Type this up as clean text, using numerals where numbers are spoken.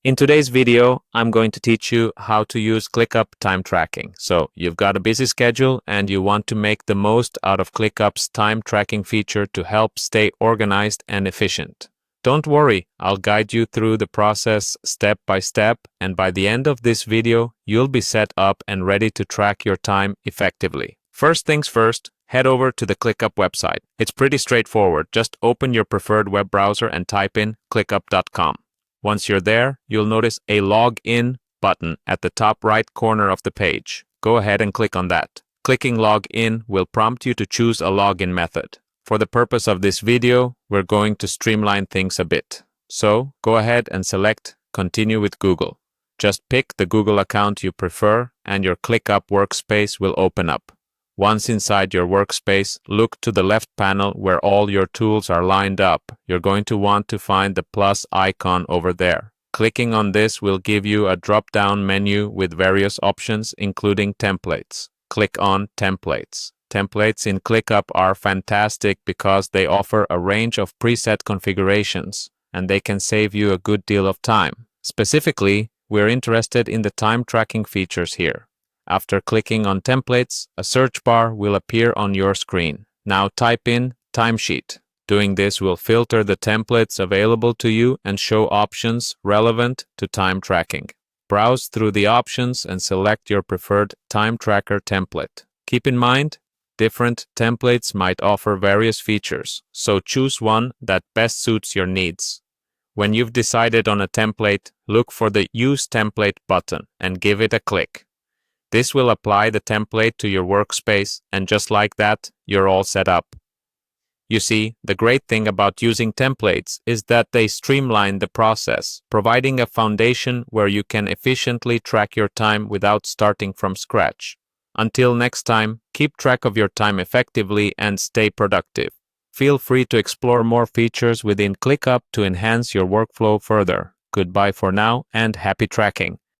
In today's video, I'm going to teach you how to use Clickup time tracking. So you've got a busy schedule and you want to make the most out of Clickup's time tracking feature to help stay organized and efficient. Don't worry, I'll guide you through the process step by step, and by the end of this video, you'll be set up and ready to track your time effectively. First things first, head over to the Clickup website. It's pretty straightforward. Just open your preferred web browser and type in clickup.com. Once you're there, you'll notice a Login button at the top right corner of the page. Go ahead and click on that. Clicking Login will prompt you to choose a login method. For the purpose of this video, we're going to streamline things a bit. So, go ahead and select Continue with Google. Just pick the Google account you prefer and your Clickup workspace will open up. Once inside your workspace, look to the left panel where all your tools are lined up. You're going to want to find the plus icon over there. Clicking on this will give you a drop-down menu with various options, including templates. Click on Templates. Templates in Clickup are fantastic because they offer a range of preset configurations, and they can save you a good deal of time. Specifically, we're interested in the time tracking features here. After clicking on Templates, a search bar will appear on your screen. Now type in Timesheet. Doing this will filter the templates available to you and show options relevant to time tracking. Browse through the options and select your preferred time tracker template. Keep in mind, different templates might offer various features, so choose one that best suits your needs. When you've decided on a template, look for the Use Template button and give it a click. This will apply the template to your workspace, and just like that, you're all set up. You see, the great thing about using templates is that they streamline the process, providing a foundation where you can efficiently track your time without starting from scratch. Until next time, keep track of your time effectively and stay productive. Feel free to explore more features within Clickup to enhance your workflow further. Goodbye for now and happy tracking.